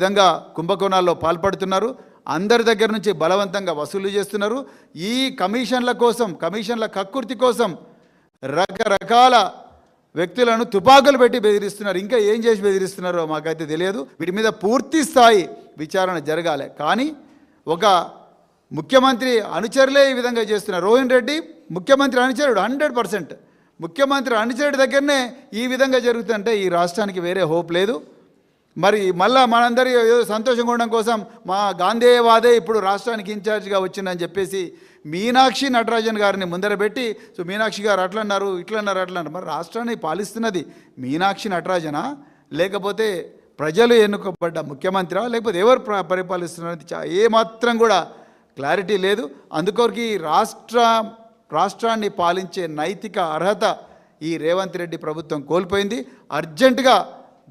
విధంగా కుంభకోణాల్లో పాల్పడుతున్నారు. అందరి దగ్గర నుంచి బలవంతంగా వసూలు చేస్తున్నారు. ఈ కమిషన్ల కక్కుర్తి కోసం రకరకాల వ్యక్తులను తుపాకులు పెట్టి బెదిరిస్తున్నారు. ఇంకా ఏం చేసి బెదిరిస్తున్నారో మాకైతే తెలియదు. వీటి మీద పూర్తి స్థాయి విచారణ జరగాలి. కానీ ఒక ముఖ్యమంత్రి అనుచరులే ఈ విధంగా చేస్తున్నారు. రోహిన్ రెడ్డి ముఖ్యమంత్రి అనుచరుడు 100%. ముఖ్యమంత్రి అనుచరుడి దగ్గరనే ఈ విధంగా జరుగుతుంటే ఈ రాష్ట్రానికి వేరే హోప్ లేదు. మరి మళ్ళా మనందరి ఏదో సంతోషంగా ఉండడం కోసం మా గాంధేయవాదే ఇప్పుడు రాష్ట్రానికి ఇన్ఛార్జిగా వచ్చిందని చెప్పేసి మీనాక్షి నటరాజన్ గారిని ముందర పెట్టి, సో మీనాక్షి గారు అట్లన్నారు ఇట్లన్నారు. మరి రాష్ట్రాన్ని పాలిస్తున్నది మీనాక్షి నటరాజనా, లేకపోతే ప్రజలు ఎన్నుకోబడ్డ ముఖ్యమంత్రి, లేకపోతే ఎవరు పరిపాలిస్తున్నది ఏమాత్రం కూడా క్లారిటీ లేదు. అందుకొరకు ఈ రాష్ట్రాన్ని పాలించే నైతిక అర్హత ఈ రేవంత్ రెడ్డి ప్రభుత్వం కోల్పోయింది. అర్జెంటుగా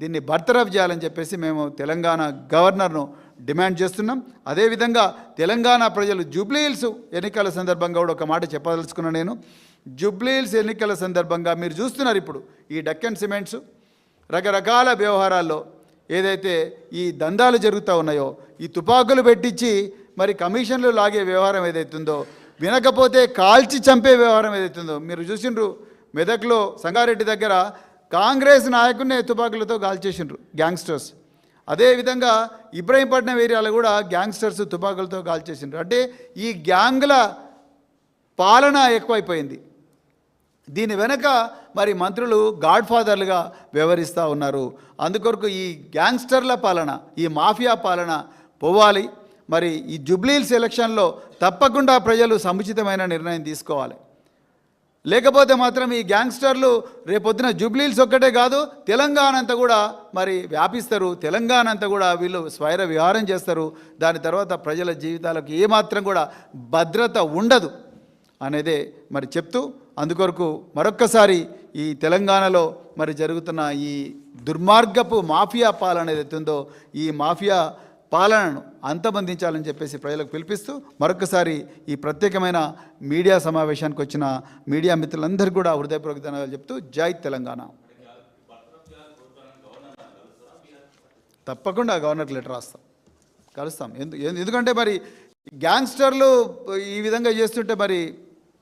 దీన్ని బర్తరఫ్ చేయాలని చెప్పేసి మేము తెలంగాణ గవర్నర్ను డిమాండ్ చేస్తున్నాం. అదేవిధంగా తెలంగాణ ప్రజలు జూబ్లీహిల్స్ ఎన్నికల సందర్భంగా కూడా ఒక మాట చెప్పదలుచుకున్నాను నేను. జూబ్లీహిల్స్ ఎన్నికల సందర్భంగా మీరు చూస్తున్నారు ఇప్పుడు ఈ డక్కన్ సిమెంట్స్ రకరకాల వ్యవహారాల్లో ఏదైతే ఈ దందాలు జరుగుతూ ఉన్నాయో, ఈ తుపాకులు పెట్టించి మరి కమిషన్లు లాగే వ్యవహారం ఏదైతుందో, వినకపోతే కాల్చి చంపే వ్యవహారం ఏదైతుందో మీరు చూసిండ్రు. మెదక్లో సంగారెడ్డి దగ్గర కాంగ్రెస్ నాయకుడిని తుపాకులతో కాల్చేసిండ్రు గ్యాంగ్స్టర్స్. అదేవిధంగా ఇబ్రహీంపట్నం ఏరియాలో కూడా గ్యాంగ్స్టర్స్ తుపాకులతో కాల్చేసిండ్రు. అంటే ఈ గ్యాంగ్ల పాలన ఎక్కువైపోయింది. దీని వెనక మరి మంత్రులు గాడ్ ఫాదర్లుగా వ్యవహరిస్తూ ఉన్నారు. అందుకొరకు ఈ గ్యాంగ్స్టర్ల పాలన, ఈ మాఫియా పాలన పోవాలి. మరి ఈ జూబ్లీహిల్స్ ఎలక్షన్లో తప్పకుండా ప్రజలు సముచితమైన నిర్ణయం తీసుకోవాలి. లేకపోతే మాత్రం ఈ గ్యాంగ్స్టర్లు రేపొద్దున జూబ్లీహిల్స్ ఒక్కటే కాదు తెలంగాణ అంతా కూడా మరి వ్యాపిస్తారు. తెలంగాణ అంతా కూడా వీళ్ళు స్వైర విహారం చేస్తారు. దాని తర్వాత ప్రజల జీవితాలకు ఏమాత్రం కూడా భద్రత ఉండదు అనేదే మరి చెప్తూ, అందుకొరకు మరొక్కసారి ఈ తెలంగాణలో మరి జరుగుతున్న ఈ దుర్మార్గపు మాఫియా పాలన ఏదైతుందో ఈ మాఫియా పాలనను అంతమందించాలని చెప్పేసి ప్రజలకు పిలిపిస్తూ మరొకసారి ఈ ప్రత్యేకమైన మీడియా సమావేశానికి వచ్చిన మీడియా మిత్రులందరూ కూడా హృదయపూర్వక ధన్యవాదాలు చెప్తూ జై తెలంగాణ. తప్పకుండా గవర్నర్కి లెటర్ కలుస్తాం. ఎందుకంటే మరి గ్యాంగ్స్టర్లు ఈ విధంగా చేస్తుంటే మరి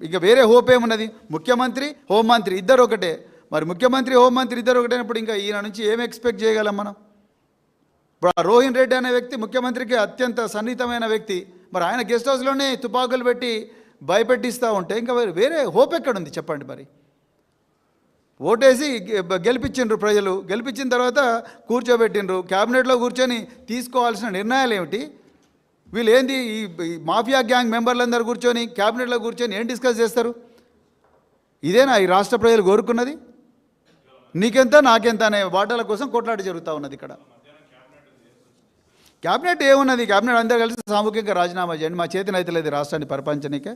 ఇక వేరే హోప్ ఏమున్నది? ముఖ్యమంత్రి హోంమంత్రి ఇద్దరు ఒకటే. మరి ముఖ్యమంత్రి హోంమంత్రి ఇద్దరు ఒకటైనప్పుడు ఇంకా ఈయన నుంచి ఏం ఎక్స్పెక్ట్ చేయగలం మనం? ఇప్పుడు ఆ రోహిన్ రెడ్డి అనే వ్యక్తి ముఖ్యమంత్రికి అత్యంత సన్నిహితమైన వ్యక్తి. మరి ఆయన గెస్ట్ హౌస్లోనే తుపాకులు పెట్టి భయపెట్టిస్తూ ఉంటే ఇంకా వేరే హోప్ ఎక్కడుంది చెప్పండి? మరి ఓటేసి గెలిపించిండ్రు ప్రజలు, గెలిపించిన తర్వాత కూర్చోబెట్టిండ్రు, క్యాబినెట్లో కూర్చొని తీసుకోవాల్సిన నిర్ణయాలు ఏమిటి? వీళ్ళు ఏంది ఈ మాఫియా గ్యాంగ్ మెంబర్లందరూ కూర్చొని క్యాబినెట్లో కూర్చొని ఏం డిస్కస్ చేస్తారు? ఇదేనా ఈ రాష్ట్ర ప్రజలు కోరుకున్నది? నీకెంత నాకెంత అనే వాటాల కోసం కొట్లాట జరుగుతూ ఉన్నది ఇక్కడ. క్యాబినెట్ ఏమున్నది? క్యాబినెట్ అందరూ కలిసి సామూహికంగా రాజీనామా చేయండి, మా చేతిని అయితే లేదు రాష్ట్రాన్ని పరిపాలించనీకే.